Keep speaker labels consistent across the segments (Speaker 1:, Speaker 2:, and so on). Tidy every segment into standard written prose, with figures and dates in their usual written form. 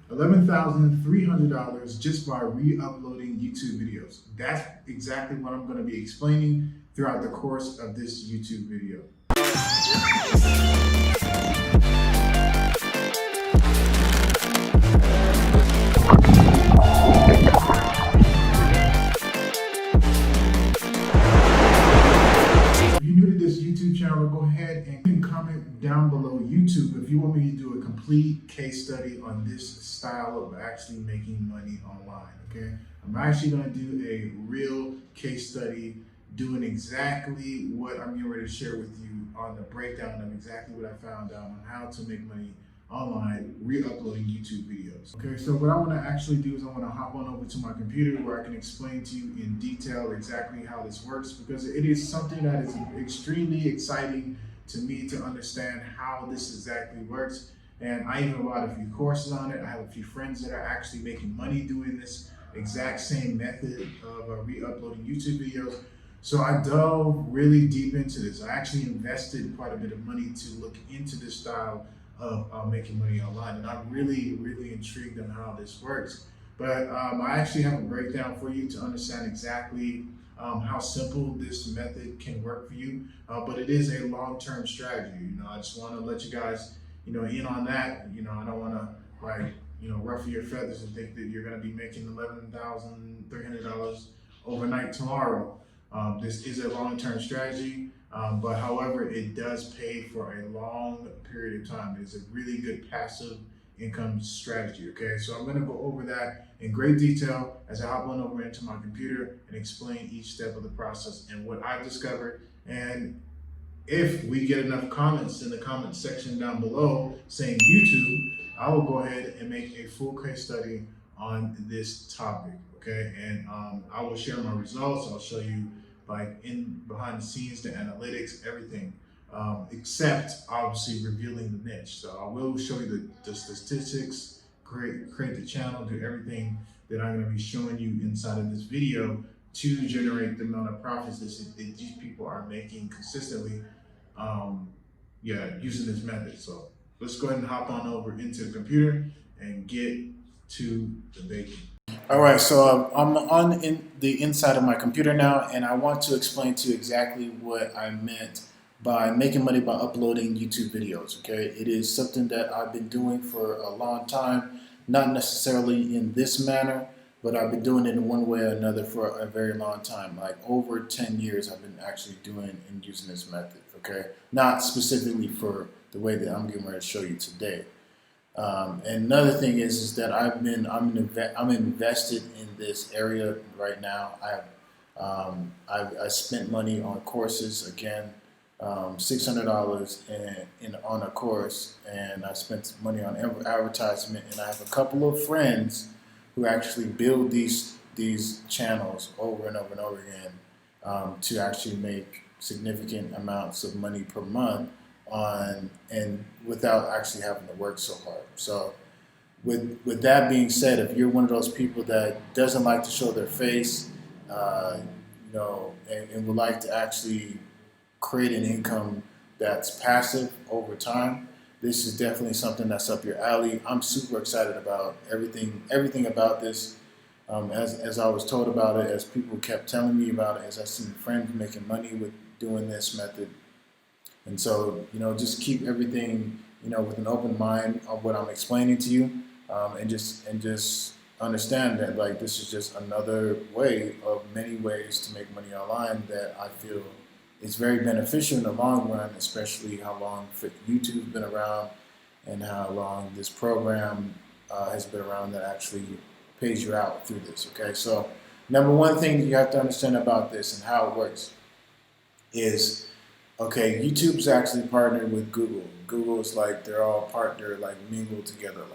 Speaker 1: $11,300 just by re-uploading YouTube videos. That's exactly what I'm going to be explaining throughout the course of this YouTube video. If you're new to this YouTube channel, go ahead and comment down below YouTube if you want me to do a complete case study on this style of actually making money online, okay? I'm actually gonna do a real case study doing exactly what I'm getting ready to share with you on the breakdown of exactly what I found out on how to make money online re-uploading YouTube videos. Okay, so what I want to actually do is I want to hop on over to my computer where I can explain to you in detail exactly how this works, because it is something that is extremely exciting to me to understand how this exactly works. And I even bought a few courses on it. I have a few friends that are actually making money doing this exact same method of re-uploading YouTube videos. So I dove really deep into this. I actually invested quite a bit of money to look into this style of making money online, and I'm really intrigued on how this works. But I actually have a breakdown for you to understand exactly how simple this method can work for you. But it is a long-term strategy. I just want to let you guys, in on that. I don't want to ruffle your feathers and think that you're going to be making $11,300 overnight tomorrow. This is a long-term strategy. But however, it does pay for a long period of time. It's a really good passive income strategy, okay? So I'm gonna go over that in great detail as I hop on over into my computer and explain each step of the process and what I've discovered. And if we get enough comments in the comment section down below saying YouTube, I will go ahead and make a full case study on this topic, okay? And I will share my results. I'll show you behind the scenes, the analytics, everything, except obviously revealing the niche. So I will show you the statistics, create the channel, do everything that I'm gonna be showing you inside of this video to generate the amount of profits that these people are making consistently, using this method. So let's go ahead and hop on over into the computer and get to the baking. All right, so I'm on the inside of my computer now, and I want to explain to you exactly what I meant by making money by uploading YouTube videos, okay? It is something that I've been doing for a long time, not necessarily in this manner, but I've been doing it in one way or another for a very long time. Like over 10 years I've been actually doing and using this method, okay? Not specifically for the way that I'm getting ready to show you today. And another thing is that I'm invested in this area right now. I spent money on courses again, $600 on a course, and I spent money on advertisement. And I have a couple of friends who actually build these channels over and over and over again to actually make significant amounts of money per month and without actually having to work so hard. So with that being said, if you're one of those people that doesn't like to show their face, and would like to actually create an income that's passive over time, this is definitely something that's up your alley. I'm super excited about everything about this. As I was told about it, as people kept telling me about it, as I seen friends making money with doing this method. And so, just keep everything, with an open mind of what I'm explaining to you, and just understand that this is just another way of many ways to make money online that I feel is very beneficial in the long run, especially how long YouTube's been around and how long this program has been around that actually pays you out through this. Okay, so number one thing you have to understand about this and how it works is, okay, YouTube's actually partnered with Google. Google is they're all partnered, mingled together,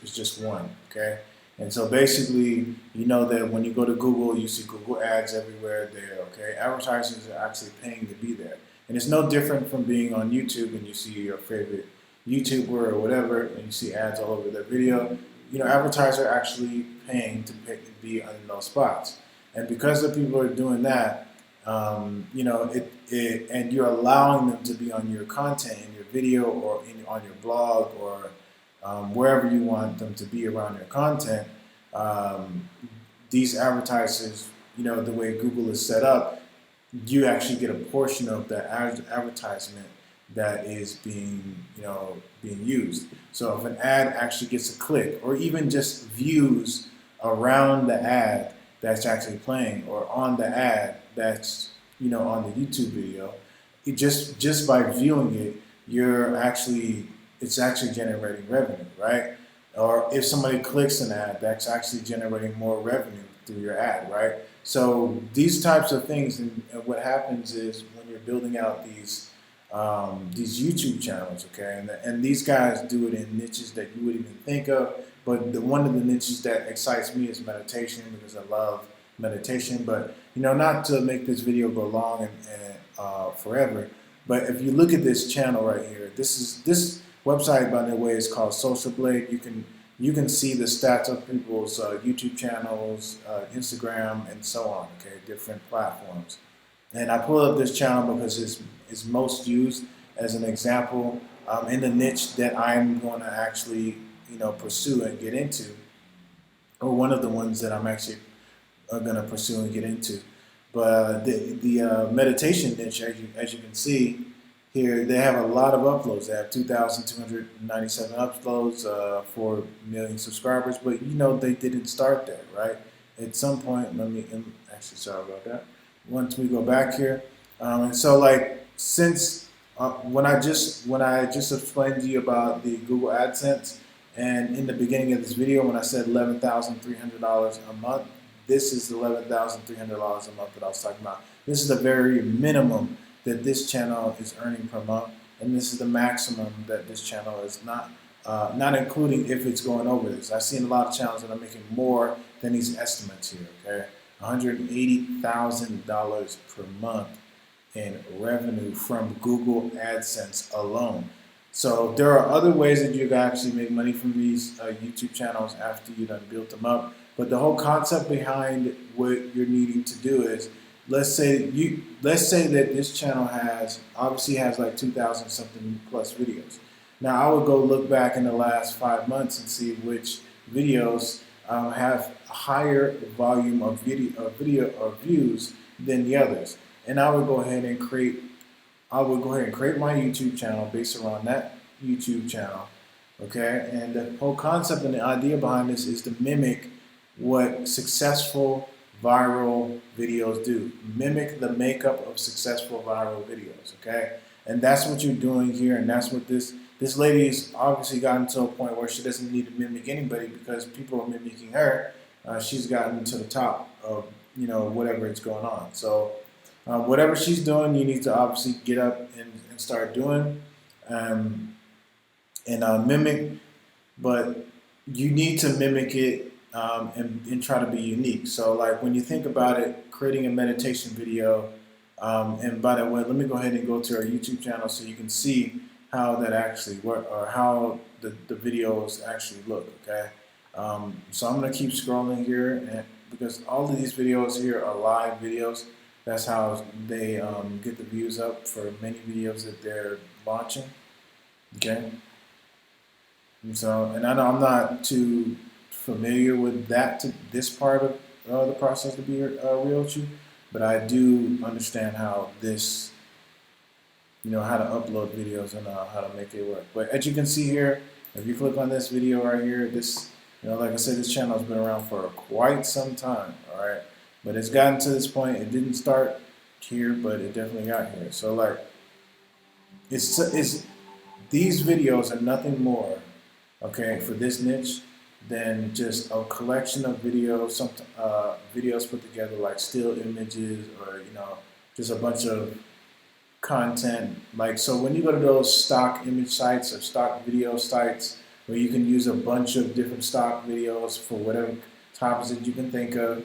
Speaker 1: it's just one, okay? And so basically, that when you go to Google, you see Google ads everywhere there, okay? Advertisers are actually paying to be there. And it's no different from being on YouTube and you see your favorite YouTuber or whatever, and you see ads all over their video. Advertisers are actually paying to be in those spots. And because the people are doing that, and you're allowing them to be on your content, in your video, or on your blog, or wherever you want them to be around your content, um, these advertisers, the way Google is set up, you actually get a portion of that advertisement that is being used. So if an ad actually gets a click or even just views around the ad that's actually playing or on the ad that's on the YouTube video, it just by viewing it, it's actually generating revenue, right? Or if somebody clicks an ad, that's actually generating more revenue through your ad, right? So these types of things, and what happens is when you're building out these YouTube channels, okay, and these guys do it in niches that you wouldn't even think of. But one of the niches that excites me is meditation because I love meditation. But not to make this video go long and forever. But if you look at this channel right here, this website, by the way, is called Social Blade. You can see the stats of people's YouTube channels, Instagram, and so on. Okay, different platforms. And I pulled up this channel because it's most used as an example in the niche that I'm going to actually pursue and get into, or one of the ones that I'm actually going to pursue and get into. But the meditation niche, as you can see here, they have a lot of uploads. They have 2,297 uploads, 4 million subscribers. But they didn't start there, right? At some point, actually, sorry about that. Once we go back here, and so since when I just explained to you about the Google AdSense, and in the beginning of this video when I said $11,300 a month, this is $11,300 a month that I was talking about. This is the very minimum that this channel is earning per month, and this is the maximum that this channel is not including if it's going over this. I've seen a lot of channels that are making more than these estimates here, okay? $180,000 per month in revenue from Google AdSense alone. So there are other ways that you can actually make money from these YouTube channels after you've done built them up. But the whole concept behind what you're needing to do is, let's say that this channel obviously has like 2,000 something plus videos. Now I would go look back in the last 5 months and see which videos have a higher volume of video or views than the others, and I would go ahead and create my YouTube channel based around that YouTube channel, okay? And the whole concept and the idea behind this is to mimic what successful viral videos do. Mimic the makeup of successful viral videos, okay? And that's what you're doing here, and that's what this lady's obviously gotten to a point where she doesn't need to mimic anybody because people are mimicking her. She's gotten to the top of whatever is going on. So whatever she's doing, you need to obviously get up and start doing and mimic. But you need to mimic it and try to be unique. So like when you think about it, creating a meditation video. And by the way, let me go ahead and go to our YouTube channel so you can see how that actually works, or how the videos actually look, okay? So I'm going to keep scrolling here, because all of these videos here are live videos. That's how they get the views up for many videos that they're launching, okay? And I know I'm not too familiar with this part of the process, to be real with you, but I do understand how this, how to upload videos and how to make it work. But as you can see here, if you click on this video right here, this, like I said, this channel has been around for quite some time, all right? But it's gotten to this point. It didn't start here, but it definitely got here. So like, these videos are nothing more, okay, for this niche than just a collection of videos, videos put together like still images, or just a bunch of content. Like, so when you go to those stock image sites or stock video sites where you can use a bunch of different stock videos for whatever topics that you can think of,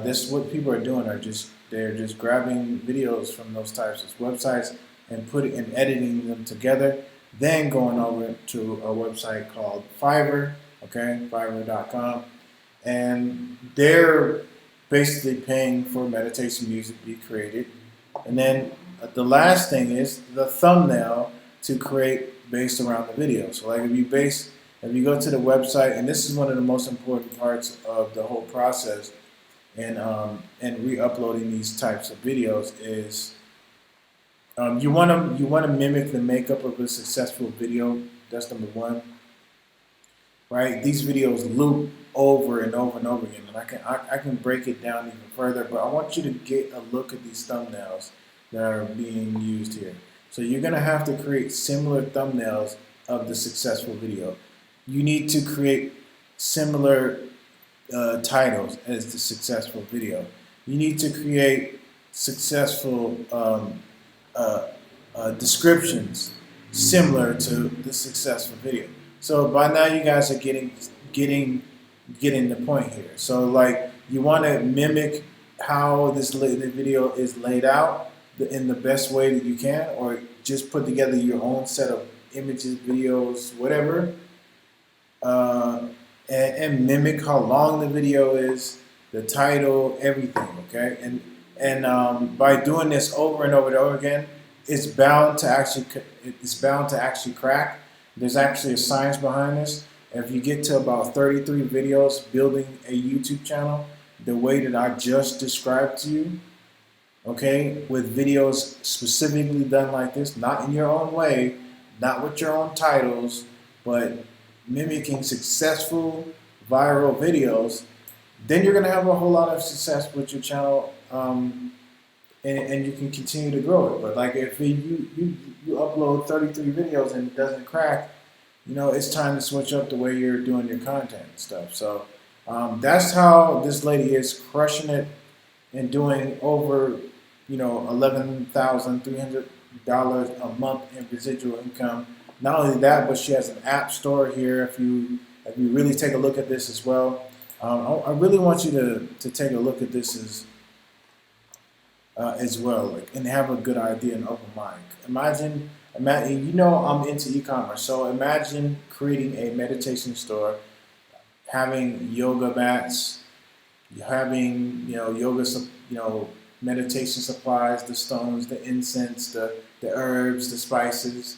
Speaker 1: this is what people are doing. They're just grabbing videos from those types of websites and editing them together, then going over to a website called Fiverr, okay, Fiverr.com, and they're basically paying for meditation music to be created. And then the last thing is the thumbnail to create based around the video. So like if you base If you go to the website, and this is one of the most important parts of the whole process, and re-uploading these types of videos is you want to mimic the makeup of a successful video. That's number one, right? These videos loop over and over and over again, and I can break it down even further. But I want you to get a look at these thumbnails that are being used here. So you're gonna have to create similar thumbnails of the successful video. You need to create similar titles as the successful video. You need to create successful descriptions similar to the successful video. So by now you guys are getting the point here. So like you want to mimic how the video is laid out in the best way that you can, or just put together your own set of images, videos, whatever, and mimic how long the video is, the title, everything. Okay, and by doing this over and over and over again, it's bound to actually crack. There's actually a science behind this. If you get to about 33 videos building a YouTube channel, the way that I just described to you, okay, with videos specifically done like this, not in your own way, not with your own titles, but mimicking successful viral videos, then you're going to have a whole lot of success with your channel, and you can continue to grow it. But like if you upload 33 videos and it doesn't crack, you know, it's time to switch up the way you're doing your content and stuff. So that's how this lady is crushing it and doing over, you know, $11,300 a month in residual income. Not only that, but she has an app store here. If you really take a look at this as well, I really want you to take a look at this as well, like, and have a good idea and open mind. Imagine, you know, I'm into e-commerce, so imagine creating a meditation store, having yoga mats, having, you know, yoga, you know, meditation supplies, the stones, the incense, the herbs, the spices,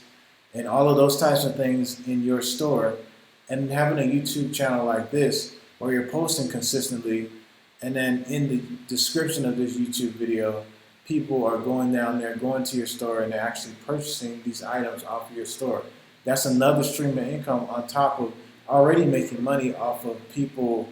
Speaker 1: and all of those types of things in your store, and having a YouTube channel like this where you're posting consistently, and then in the description of this YouTube video, people are going down there, going to your store, and they're actually purchasing these items off of your store. That's another stream of income on top of already making money off of people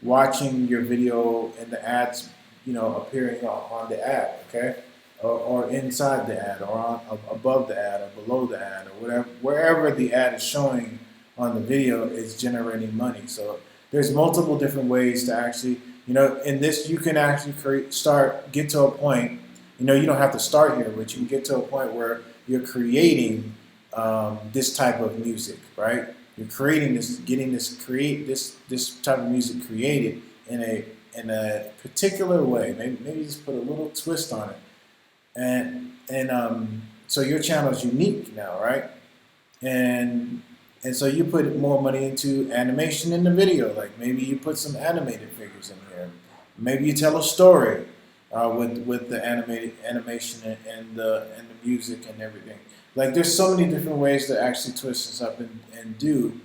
Speaker 1: watching your video and the ads, you know, appearing on the ad, okay? Or inside the ad, or above the ad, or below the ad, or whatever, wherever the ad is showing on the video is generating money. So there's multiple different ways to actually, you know, in this you can actually get to a point, you know, you don't have to start here, but you can get to a point where you're creating this type of music, right? You're creating this, this type of music created in a particular way. Maybe just put a little twist on it. And so your channel is unique now, right? And so you put more money into animation in the video. Like maybe you put some animated figures in here. Maybe you tell a story with the animation and the music and everything. Like there's so many different ways to actually twist this up and do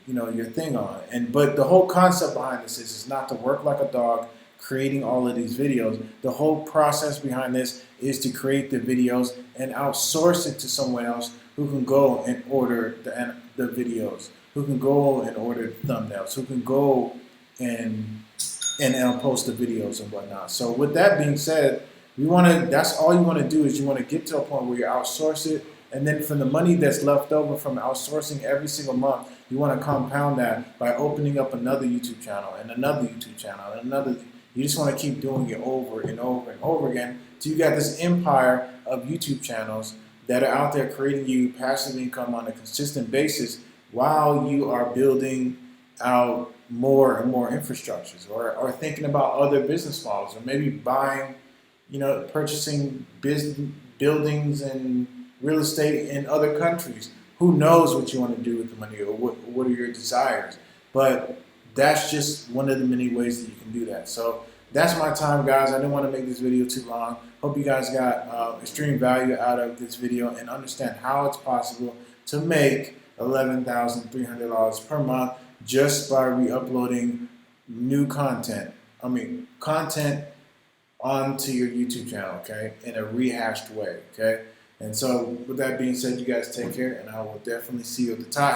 Speaker 1: you know, your thing on it. But the whole concept behind this is not to work like a dog creating all of these videos. The whole process behind this is to create the videos and outsource it to someone else who can go and order the videos, who can go and order the thumbnails, who can go and post the videos and whatnot. So with that being said, that's all you want to do is you want to get to a point where you outsource it, and then from the money that's left over from outsourcing every single month, you want to compound that by opening up another YouTube channel and another YouTube channel and another. You just want to keep doing it over and over and over again till you got this empire of YouTube channels that are out there creating you passive income on a consistent basis while you are building out more and more infrastructures, or thinking about other business models, or maybe buying, you know, purchasing buildings and real estate in other countries. Who knows what you want to do with the money, or what are your desires? But that's just one of the many ways that you can do that. So that's my time, guys. I didn't want to make this video too long. Hope you guys got extreme value out of this video and understand how it's possible to make $11,300 per month just by re-uploading new content. Content onto your YouTube channel, okay, in a rehashed way, okay? And so with that being said, you guys take care, and I will definitely see you at the top.